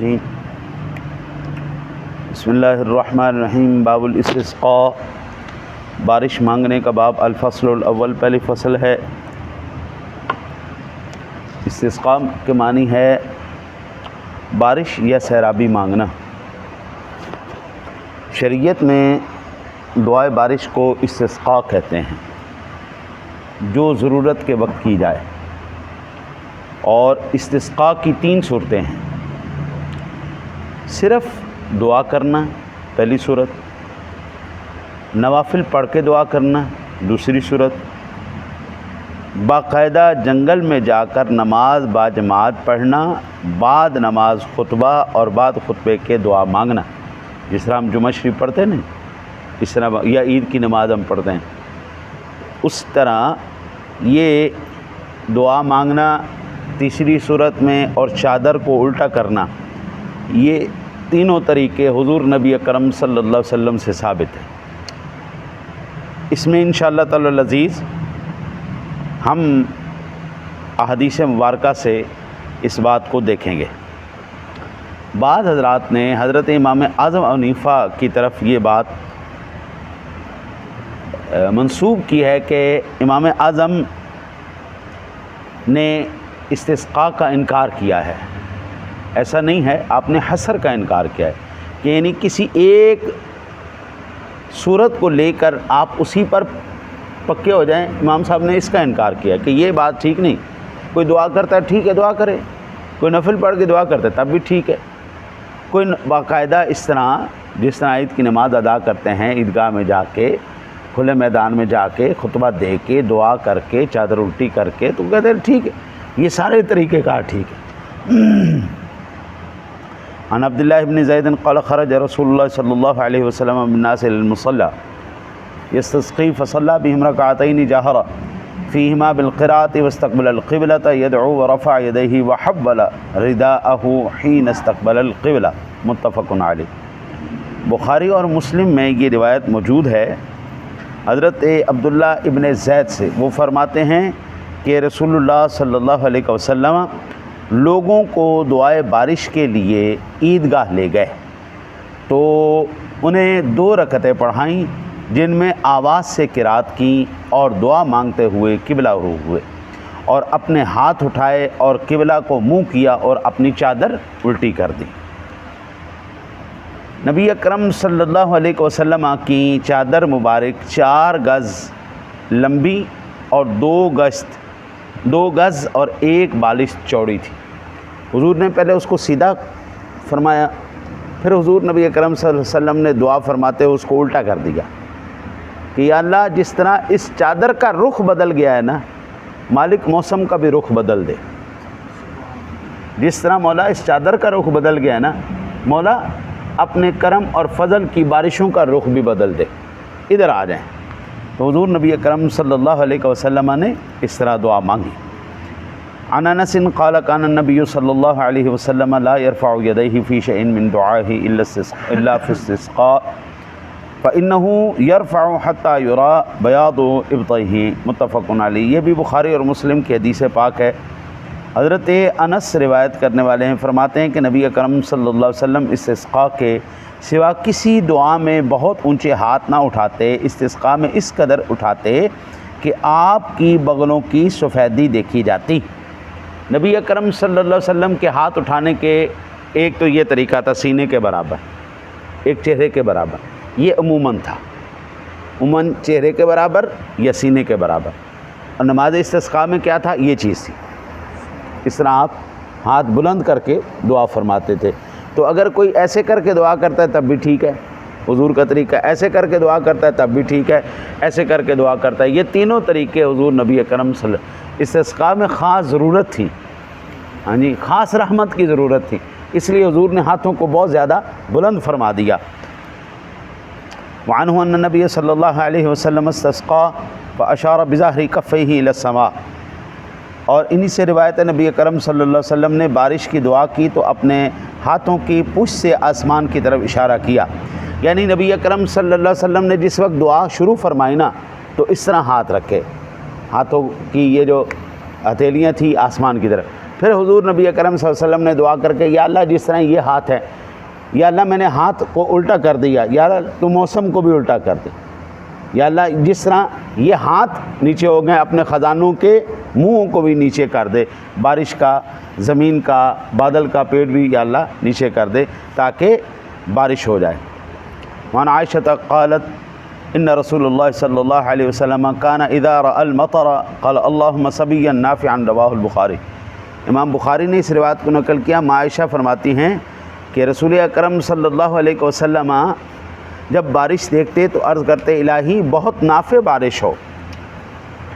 الرجیم بسم اللہ الرحمن الرحیم باب الاستسقاء، بارش مانگنے کا باب۔ الفصل الاول، پہلی فصل ہے۔ استسقاء کے معنی ہے بارش یا سیرابی مانگنا۔ شریعت میں دعائے بارش کو استسقاء کہتے ہیں، جو ضرورت کے وقت کی جائے۔ اور استسقاء کی 3 صورتیں ہیں۔ صرف دعا کرنا پہلی صورت، نوافل پڑھ کے دعا کرنا دوسری صورت، باقاعدہ جنگل میں جا کر نماز با جماعت پڑھنا، بعد نماز خطبہ اور بعد خطبے کے دعا مانگنا، جس طرح ہم جمعہ شریف پڑھتے ہیں نا، اس طرح یا عید کی نماز ہم پڑھتے ہیں، اس طرح یہ دعا مانگنا تیسری صورت میں، اور چادر کو الٹا کرنا، یہ تینوں طریقے حضور نبی اکرم صلی اللہ علیہ وسلم سے ثابت ہیں۔ اس میں انشاءاللہ تعالی العزیز ہم احادیث مبارکہ سے اس بات کو دیکھیں گے۔ بعض حضرات نے حضرت امام اعظم حنیفہ کی طرف یہ بات منسوب کی ہے کہ امام اعظم نے استسقاء کا انکار کیا ہے۔ ایسا نہیں ہے، آپ نے حصر کا انکار کیا ہے، کہ یعنی کسی ایک صورت کو لے کر آپ اسی پر پکے ہو جائیں۔ امام صاحب نے اس کا انکار کیا کہ یہ بات ٹھیک نہیں۔ کوئی دعا کرتا ہے ٹھیک ہے، دعا کرے، کوئی نفل پڑھ کے دعا کرتا ہے تب بھی ٹھیک ہے، کوئی باقاعدہ اس طرح جس طرح عید کی نماز ادا کرتے ہیں، عیدگاہ میں جا کے، کھلے میدان میں جا کے خطبہ دے کے دعا کر کے چادر الٹی کر کے، تو کہتے ہیں ٹھیک ہے، یہ سارے طریقے کا ٹھیک ہے۔ عن عبداللہ ابن زید قال خرج رسول اللہ صلی اللہ علیہ وسلم بالناس الى المصلی یستسقی فصلی بهم رکعتین جہرا فیہما بالقراءة واستقبل القبلة يدعو ورفع یدیہ وحول رداءہ حین استقبل القبلہ، متفق علیہ۔ بخاری اور مسلم میں یہ روایت موجود ہے حضرت عبداللہ ابن زید سے۔ وہ فرماتے ہیں کہ رسول اللہ صلی اللہ علیہ وسلم لوگوں کو دعائے بارش کے لیے عیدگاہ لے گئے، تو انہیں 2 رکعتیں پڑھائیں، جن میں آواز سے قرات کی اور دعا مانگتے ہوئے قبلہ رخ ہوئے، اور اپنے ہاتھ اٹھائے اور قبلہ کو منہ کیا اور اپنی چادر الٹی کر دی۔ نبی اکرم صلی اللہ علیہ وسلم کی چادر مبارک 4 گز لمبی اور 2 گز اور 1 بالش چوڑی تھی۔ حضور نے پہلے اس کو سیدھا فرمایا، پھر حضور نبی اکرم صلی اللہ علیہ وسلم نے دعا فرماتے ہوئے اس کو الٹا کر دیا کہ یا اللہ، جس طرح اس چادر کا رخ بدل گیا ہے نا، مالک موسم کا بھی رخ بدل دے۔ جس طرح مولا اس چادر کا رخ بدل گیا ہے نا، مولا اپنے کرم اور فضل کی بارشوں کا رخ بھی بدل دے، ادھر آ جائیں۔ تو حضور نبی اکرم صلی اللہ علیہ وسلم نے اس طرح دعا مانگی۔ عن انس قال كان النبي صلی اللہ علیہ وسلم لا يرفع يديه في شيء من دعائه الا في استسقاء فانه يرفع حتى يرى بياض ابطيه، متفق علیہ۔ یہ بھی بخاری اور مسلم کی حدیث پاک ہے۔ حضرت انس روایت کرنے والے ہیں، فرماتے ہیں کہ نبی اکرم صلی اللہ علیہ وسلم استسقاء کے سوا کسی دعا میں بہت اونچے ہاتھ نہ اٹھاتے، استسقاء میں اس قدر اٹھاتے کہ آپ کی بغلوں کی سفیدی دیکھی جاتی۔ نبی اکرم صلی اللہ علیہ وسلم کے ہاتھ اٹھانے کے ایک تو یہ طریقہ تھا سینے کے برابر، ایک چہرے کے برابر، یہ عموماً تھا، عموماً چہرے کے برابر یا سینے کے برابر۔ اور نماز استسقاء میں کیا تھا؟ یہ چیز تھی، اس طرح آپ ہاتھ بلند کر کے دعا فرماتے تھے۔ تو اگر کوئی ایسے کر کے دعا کرتا ہے تب بھی ٹھیک ہے، حضور کا طریقہ، ایسے کر کے دعا کرتا ہے تب بھی ٹھیک ہے، ایسے کر کے دعا کرتا ہے، یہ تینوں طریقے حضور نبی اکرم صلی اللہ علیہ وسلم۔ استسقاء میں خاص ضرورت تھی، ہاں جی، خاص رحمت کی ضرورت تھی، اس لیے حضور نے ہاتھوں کو بہت زیادہ بلند فرما دیا۔ وعنہ ان النبی صلی اللہ علیہ وسلم استسقا فاشار بظاہر کفیہ الی السماء، اور انہی سے روایت ہے نبی اکرم صلی اللہ علیہ وسلم نے بارش کی دعا کی تو اپنے ہاتھوں کی پشت سے آسمان کی طرف اشارہ کیا، یعنی نبی اکرم صلی اللہ علیہ وسلم نے جس وقت دعا شروع فرمائی نا، تو اس طرح ہاتھ رکھے، ہاتھوں کی یہ جو ہتھیلیاں تھیں آسمان کی طرف، پھر حضور نبی اکرم صلی اللہ علیہ وسلم نے دعا کر کے یا اللہ جس طرح یہ ہاتھ ہے، یا اللہ میں نے ہاتھ کو الٹا کر دیا، یا اللہ تو موسم کو بھی الٹا کر دے، یا اللہ جس طرح یہ ہاتھ نیچے ہو گئے اپنے خزانوں کے منہوں کو بھی نیچے کر دے، بارش کا، زمین کا، بادل کا پیڑ بھی یا اللہ نیچے کر دے تاکہ بارش ہو جائے۔ وعن عائشہ قالت ان رسول اللہ صلی اللہ علیہ وسلم کان اذا رأى المطر قال اللهم سبیا نافعا، رواہ البخاری۔ امام بخاری نے اس روایت کو نقل کیا۔ عائشہ فرماتی ہیں کہ رسول اکرم صلی اللہ علیہ وسلم جب بارش دیکھتے تو عرض کرتے الہی بہت نافع بارش ہو۔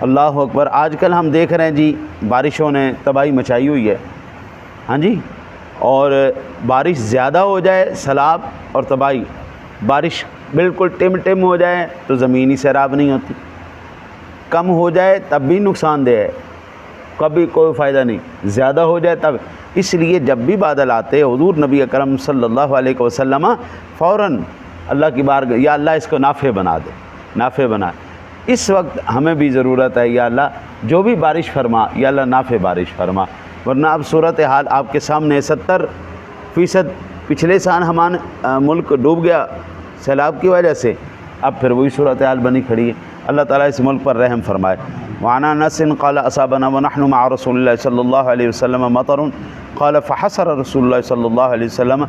اللہ اکبر۔ آج کل ہم دیکھ رہے ہیں جی بارشوں نے تباہی مچائی ہوئی ہے، ہاں جی، اور بارش زیادہ ہو جائے سیلاب اور تباہی، بارش بالکل ٹم ہو جائے تو زمین ہی سیراب نہیں ہوتی، کم ہو جائے تب بھی نقصان دہ ہے، کبھی کوئی فائدہ نہیں، زیادہ ہو جائے تب۔ اس لیے جب بھی بادل آتے حضور نبی اکرم صلی اللہ علیہ وسلم فوراً اللہ کی بارگاہ یا اللہ اس کو نافع بنا دے، نافع بنا۔ اس وقت ہمیں بھی ضرورت ہے یا اللہ جو بھی بارش فرما یا اللہ نافع بارش فرما، ورنہ اب صورتحال آپ کے سامنے 70% پچھلے سال ہمارا ملک ڈوب گیا سیلاب کی وجہ سے، اب پھر وہی صورتحال بنی کھڑی ہے۔ اللہ تعالیٰ اس ملک پر رحم فرمائے۔ وعن انس قال اصابنا ونحن مع رسول اللہ صلی اللہ علیہ وسلم مطر قال فحسر رسول اللہ صلی اللہ علیہ وسلم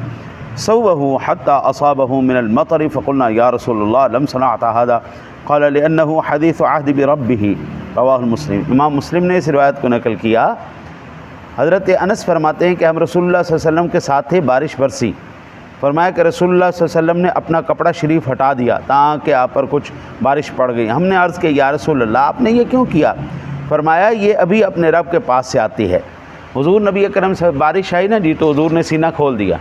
ثوبه حتى اصابه من المطر فقلنا یا رسول اللہ لم صنعت هذا قال لانه حدیث عہد بربه، رواہ مسلم۔ امام مسلم نے اس روایت کو نقل کیا۔ حضرت انس فرماتے ہیں کہ ہم رسول اللہ صلی اللہ علیہ وسلم کے ساتھ تھے، بارش برسی، فرمایا کہ رسول اللہ صلی اللہ علیہ وسلم نے اپنا کپڑا شریف ہٹا دیا تاکہ آپ پر کچھ بارش پڑ گئی۔ ہم نے عرض کیا یا رسول اللہ آپ نے یہ کیوں کیا؟ فرمایا یہ ابھی اپنے رب کے پاس سے آتی ہے۔ حضور نبی اکرم سے بارش آئی نا جی تو حضور نے سینہ کھول دیا،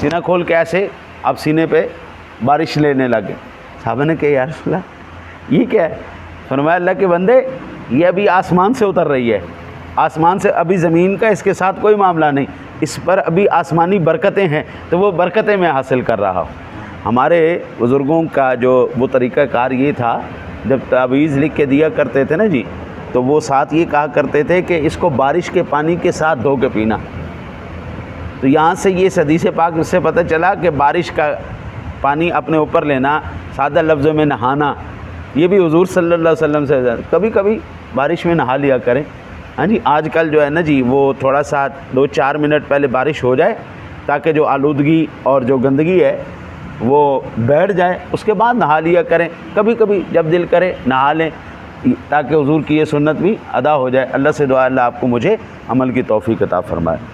سینہ کھول کے ایسے اب سینے پہ بارش لینے لگے۔ صحابہ نے کہا یا رسول اللہ یہ کیا ہے؟ فرمایا اللہ کے بندے یہ ابھی آسمان سے اتر رہی ہے، آسمان سے، ابھی زمین کا اس کے ساتھ کوئی معاملہ نہیں، اس پر ابھی آسمانی برکتیں ہیں تو وہ برکتیں میں حاصل کر رہا ہوں۔ ہمارے بزرگوں کا جو وہ طریقہ کار یہ تھا، جب تعویذ لکھ کے دیا کرتے تھے نا جی تو وہ ساتھ یہ کہا کرتے تھے کہ اس کو بارش کے پانی کے ساتھ دھو کے پینا۔ تو یہاں سے یہ حدیث پاک سے پتہ چلا کہ بارش کا پانی اپنے اوپر لینا، سادہ لفظوں میں نہانا، یہ بھی حضور صلی اللہ علیہ وسلم سے کبھی کبھی بارش میں نہا لیا کریں۔ ہاں جی آج کل جو ہے نا جی وہ تھوڑا سا 2-4 منٹ پہلے بارش ہو جائے تاکہ جو آلودگی اور جو گندگی ہے وہ بیٹھ جائے، اس کے بعد نہا لیا کریں، کبھی کبھی جب دل کرے نہا لیں تاکہ حضور کی یہ سنت بھی ادا ہو جائے۔ اللہ سے دعا اللہ آپ کو مجھے عمل کی توفیق عطا فرمائے۔